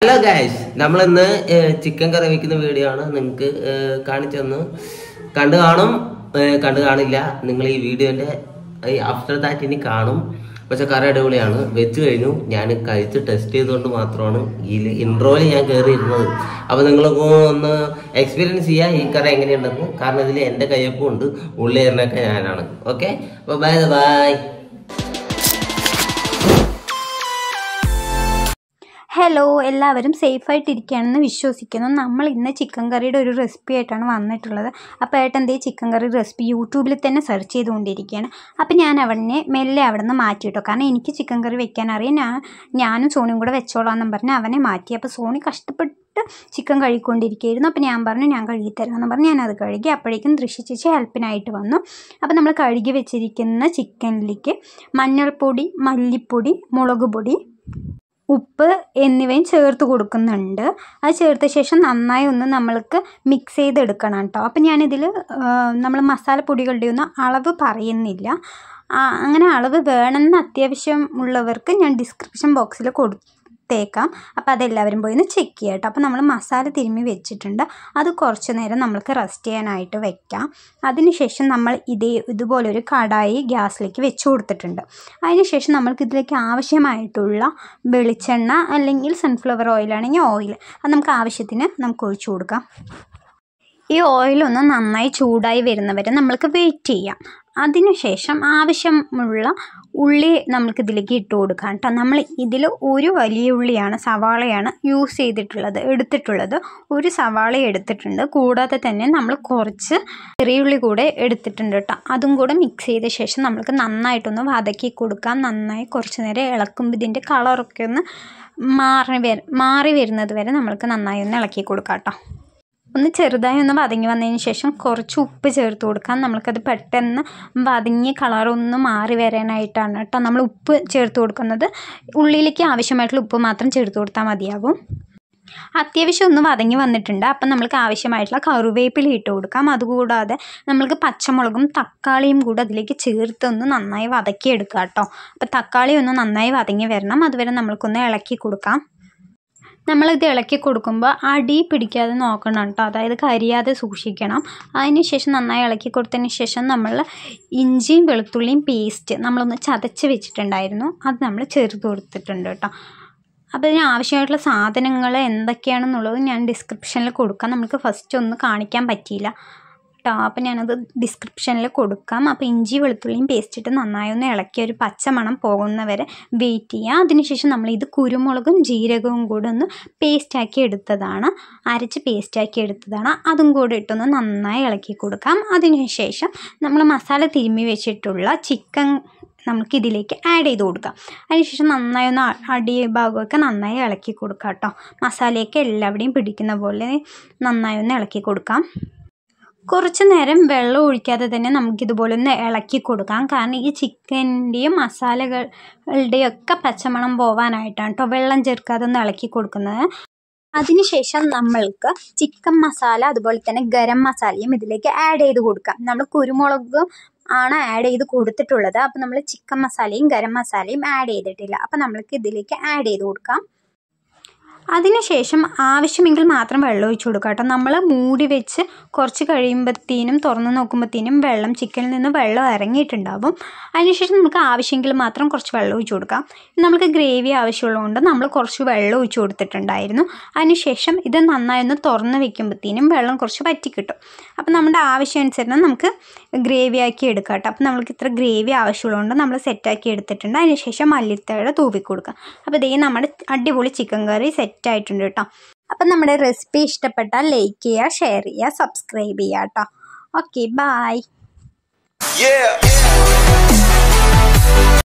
Hello guys, നമ്മളിന്ന് chicken കറി വയ്ക്കുന്ന video ആണ് നിങ്ങൾക്ക് കാണിച്ചെന്ന് കണ്ടു കാണില്ല. നിങ്ങൾ ഈ വീഡിയോന്റെ ആഫ്റ്റർ ദാറ്റ് ഇനി കാണും. പക്ഷെ കറി അടിപൊളിയാണ്. വെച്ച് കഴിഞ്ഞു, ഞാൻ കഴിച്ച് ടെസ്റ്റ് ചെയ്തുകൊണ്ട് മാത്രമാണ് ഈ ഇൻട്രോയിൽ ഞാൻ കയറിയിരുന്നത്. അപ്പോൾ നിങ്ങളൊക്കെ ഒന്ന് എക്സ്പീരിയൻസ് ചെയ്യുക ഈ കറി എങ്ങനെയുണ്ടെന്ന്. കാരണം ഇതിൽ എൻ്റെ കയ്യൊപ്പം ഉണ്ട്, ഉള്ളി എറിഞ്ഞൊക്കെ ഞാനാണ്. ഓക്കെ, അപ്പോൾ ബൈ ബൈ. ഹലോ, എല്ലാവരും സേഫായിട്ടിരിക്കുകയാണെന്ന് വിശ്വസിക്കുന്നു. നമ്മൾ ഇന്ന് ചിക്കൻ കറിയുടെ ഒരു റെസിപ്പി ആയിട്ടാണ് വന്നിട്ടുള്ളത്. അപ്പോൾ ഏട്ടൻ്റെ ചിക്കൻ കറി റെസിപ്പി യൂട്യൂബിൽ തന്നെ സെർച്ച് ചെയ്തുകൊണ്ടിരിക്കുകയാണ്. അപ്പോൾ ഞാൻ മെല്ലെ അവിടെ നിന്ന് മാറ്റിയിട്ടോ. കാരണം എനിക്ക് ചിക്കൻ കറി വെക്കാൻ അറിയാം. ഞാനും സോണിയും കൂടെ വെച്ചോളാമെന്നും പറഞ്ഞ് അവനെ മാറ്റി. അപ്പോൾ സോണി കഷ്ടപ്പെട്ട് ചിക്കൻ കഴുകിക്കൊണ്ടിരിക്കുകയായിരുന്നു. അപ്പോൾ ഞാൻ പറഞ്ഞു ഞാൻ കഴുകിത്തരാമെന്ന് പറഞ്ഞ് ഞാനത് കഴുകി. അപ്പോഴേക്കും ദൃശ്യ ചേച്ചി ഹെൽപ്പിനായിട്ട് വന്നു. അപ്പോൾ നമ്മൾ കഴുകി വെച്ചിരിക്കുന്ന ചിക്കനിലേക്ക് മഞ്ഞൾപ്പൊടി, മല്ലിപ്പൊടി, മുളക് പൊടി, ഉപ്പ് എന്നിവയും ചേർത്ത് കൊടുക്കുന്നുണ്ട്. അത് ചേർത്ത ശേഷം നന്നായി ഒന്ന് നമ്മൾക്ക് മിക്സ് ചെയ്തെടുക്കണം കേട്ടോ. അപ്പം ഞാനിതിൽ നമ്മൾ മസാലപ്പൊടികളുടെ ഒന്നും അളവ് പറയുന്നില്ല. അങ്ങനെ അളവ് വേണമെന്ന് അത്യാവശ്യം ഉള്ളവർക്ക് ഞാൻ ഡിസ്ക്രിപ്ഷൻ ബോക്സിൽ കൊടുത്തേക്കാം. അപ്പോൾ അതെല്ലാവരും പോയി ഒന്ന് ചെക്ക് ചെയ്യാം കേട്ടോ. അപ്പോൾ നമ്മൾ മസാല തിരുമ്മി വെച്ചിട്ടുണ്ട്. അത് കുറച്ച് നേരം നമ്മൾക്ക് റെസ്റ്റ് ചെയ്യാനായിട്ട് വെക്കാം. അതിനുശേഷം നമ്മൾ ഇതുപോലൊരു കടായി ഗ്യാസിലേക്ക് വെച്ച് കൊടുത്തിട്ടുണ്ട്. അതിനുശേഷം നമ്മൾക്ക് ഇതിലേക്ക് ആവശ്യമായിട്ടുള്ള വെളിച്ചെണ്ണ അല്ലെങ്കിൽ സൺഫ്ലവർ ഓയിലാണെങ്കിൽ ഓയിൽ അത് നമുക്ക് ആവശ്യത്തിന് നമുക്ക് ഒഴിച്ചു കൊടുക്കാം. ഈ ഓയിലൊന്ന് നന്നായി ചൂടായി വരുന്നവരെ നമ്മൾക്ക് വെയിറ്റ് ചെയ്യാം. അതിനുശേഷം ആവശ്യമുള്ള ഉള്ളി നമ്മൾക്കിതിലേക്ക് ഇട്ട് കൊടുക്കാം കേട്ടോ. നമ്മൾ ഇതിൽ ഒരു വലിയ ഉള്ളിയാണ്, സവാളയാണ് എടുത്തിട്ടുള്ളത്. ഒരു സവാള എടുത്തിട്ടുണ്ട്. കൂടാതെ തന്നെ നമ്മൾ കുറച്ച് ചെറിയ ഉള്ളി കൂടെ എടുത്തിട്ടുണ്ട് കേട്ടോ. അതും കൂടെ മിക്സ് ചെയ്ത ശേഷം നമ്മൾക്ക് നന്നായിട്ടൊന്ന് വതക്കി കൊടുക്കാം. നന്നായി കുറച്ച് നേരം ഇളക്കുമ്പോൾ ഇതിൻ്റെ കളറൊക്കെ ഒന്ന് മാറി വരുന്നത് വരെ നമ്മൾക്ക് നന്നായി ഒന്ന് ഇളക്കി കൊടുക്കാം കേട്ടോ. ഒന്ന് ചെറുതായി ഒന്ന് വതങ്ങി വന്നതിന് ശേഷം കുറച്ച് ഉപ്പ് ചേർത്ത് കൊടുക്കാം. നമ്മൾക്കത് പെട്ടെന്ന് വതങ്ങി കളറൊന്ന് മാറി വരാനായിട്ടാണ് കേട്ടോ നമ്മൾ ഉപ്പ് ചേർത്ത് കൊടുക്കുന്നത്. ഉള്ളിലേക്ക് ആവശ്യമായിട്ടുള്ള ഉപ്പ് മാത്രം ചേർത്ത് കൊടുത്താൽ മതിയാകും. അത്യാവശ്യം ഒന്ന് വതങ്ങി വന്നിട്ടുണ്ട്. അപ്പം നമ്മൾക്ക് ആവശ്യമായിട്ടുള്ള കറിവേപ്പില ഇട്ട് കൊടുക്കാം. അതുകൂടാതെ നമ്മൾക്ക് പച്ചമുളകും തക്കാളിയും കൂടെ അതിലേക്ക് ചേർത്ത് ഒന്ന് നന്നായി വതക്കിയെടുക്കാം കേട്ടോ. അപ്പം തക്കാളി ഒന്ന് നന്നായി വതങ്ങി വരണം. അതുവരെ നമ്മൾക്കൊന്ന് ഇളക്കി കൊടുക്കാം. നമ്മളിത് ഇളക്കി കൊടുക്കുമ്പോൾ അടി പിടിക്കാതെ നോക്കണം കേട്ടോ. അതായത് കരിയാതെ സൂക്ഷിക്കണം. അതിന് ശേഷം നന്നായി ഇളക്കി കൊടുത്തതിന് ശേഷം നമ്മൾ ഇഞ്ചിയും വെളുത്തുള്ളിയും പേസ്റ്റ് നമ്മളൊന്ന് ചതച്ച് വെച്ചിട്ടുണ്ടായിരുന്നു. അത് നമ്മൾ ചേർത്ത് കൊടുത്തിട്ടുണ്ട് കേട്ടോ. അപ്പോൾ ഇതിന് ആവശ്യമായിട്ടുള്ള സാധനങ്ങൾ എന്തൊക്കെയാണെന്നുള്ളത് ഞാൻ ഡിസ്ക്രിപ്ഷനിൽ കൊടുക്കാം. നമുക്ക് ഫസ്റ്റ് ഒന്ന് കാണിക്കാൻ പറ്റിയില്ല കേട്ടോ. അപ്പോൾ ഞാനത് ഡിസ്ക്രിപ്ഷനിൽ കൊടുക്കാം. അപ്പോൾ ഇഞ്ചി വെളുത്തുള്ളിയും പേസ്റ്റ് ഇട്ട് നന്നായി ഒന്ന് ഇളക്കി ഒരു പച്ചമണം പോകുന്നവരെ വെയിറ്റ് ചെയ്യുക. അതിനുശേഷം നമ്മളിത് കുരുമുളകും ജീരകവും കൂടെ ഒന്ന് അരച്ച് പേസ്റ്റാക്കി എടുത്തതാണ്. അതും കൂടെ ഇട്ടൊന്ന് നന്നായി ഇളക്കി കൊടുക്കാം. അതിനുശേഷം നമ്മൾ മസാല തിരുമ്മി വെച്ചിട്ടുള്ള ചിക്കൻ നമുക്കിതിലേക്ക് ആഡ് ചെയ്ത് കൊടുക്കാം. അതിനുശേഷം നന്നായി ഒന്ന് അടിഭാഗമൊക്കെ നന്നായി ഇളക്കി കൊടുക്കാം കേട്ടോ. മസാലയൊക്കെ എല്ലാവിടെയും പിടിക്കുന്ന പോലെ നന്നായി ഒന്ന് ഇളക്കി കൊടുക്കാം. കുറച്ച് നേരം വെള്ളം ഒഴിക്കാതെ തന്നെ നമുക്കിതുപോലെ ഒന്ന് ഇളക്കി കൊടുക്കാം. കാരണം ഈ ചിക്കൻ്റെയും മസാലകളുടെയും ഒക്കെ പച്ചമണം പോവാനായിട്ടാണ് കേട്ടോ വെള്ളം ചേർക്കാതെ ഒന്ന് ഇളക്കി കൊടുക്കുന്നത്. അതിനുശേഷം നമ്മൾക്ക് ചിക്കൻ മസാല അതുപോലെ തന്നെ ഗരം മസാലയും ഇതിലേക്ക് ആഡ് ചെയ്ത് കൊടുക്കാം. നമ്മൾ കുരുമുളകും ആണ് ആഡ് ചെയ്ത് കൊടുത്തിട്ടുള്ളത്. അപ്പോൾ നമ്മൾ ചിക്കൻ മസാലയും ഗരം മസാലയും ആഡ് ചെയ്തിട്ടില്ല. അപ്പോൾ നമ്മൾക്ക് ഇതിലേക്ക് ആഡ് ചെയ്ത് കൊടുക്കാം. അതിനുശേഷം ആവശ്യമെങ്കിൽ മാത്രം വെള്ളം ഒഴിച്ചു കൊടുക്കാം കേട്ടോ. നമ്മൾ മൂടി വെച്ച് കുറച്ച് കഴിയുമ്പോഴത്തേനും തുറന്ന് നോക്കുമ്പോഴത്തേനും ചിക്കനിൽ നിന്ന് വെള്ളം ഇറങ്ങിയിട്ടുണ്ടാവും. അതിനുശേഷം നമുക്ക് ആവശ്യമെങ്കിൽ മാത്രം കുറച്ച് വെള്ളം ഒഴിച്ചു കൊടുക്കാം. നമുക്ക് ഗ്രേവി ആവശ്യമുള്ളതുകൊണ്ട് നമ്മൾ കുറച്ച് വെള്ളം ഒഴിച്ചു കൊടുത്തിട്ടുണ്ടായിരുന്നു. അതിനുശേഷം ഇത് നന്നായി ഒന്ന് തുറന്ന് വെക്കുമ്പോഴത്തേനും വെള്ളം കുറച്ച് വറ്റി കിട്ടും. അപ്പം നമ്മുടെ ആവശ്യാനുസരണം നമുക്ക് ഗ്രേവി ആക്കി എടുക്കാം കേട്ടോ. അപ്പം നമ്മൾക്ക് ഇത്ര ഗ്രേവി ആവശ്യമുള്ളതുകൊണ്ട് നമ്മൾ സെറ്റാക്കി എടുത്തിട്ടുണ്ട്. അതിനുശേഷം മല്ലിത്തഴ തൂവി കൊടുക്കാം. അപ്പോൾ ഇതേ നമ്മുടെ അടിപൊളി ചിക്കൻ കറി സെറ്റായിട്ടുണ്ട് കേട്ടോ. അപ്പം നമ്മുടെ റെസിപ്പി ഇഷ്ടപ്പെട്ടാൽ ലൈക്ക് ചെയ്യുക, ഷെയർ ചെയ്യുക, സബ്സ്ക്രൈബ് ചെയ്യുക കേട്ടോ. Okay, by.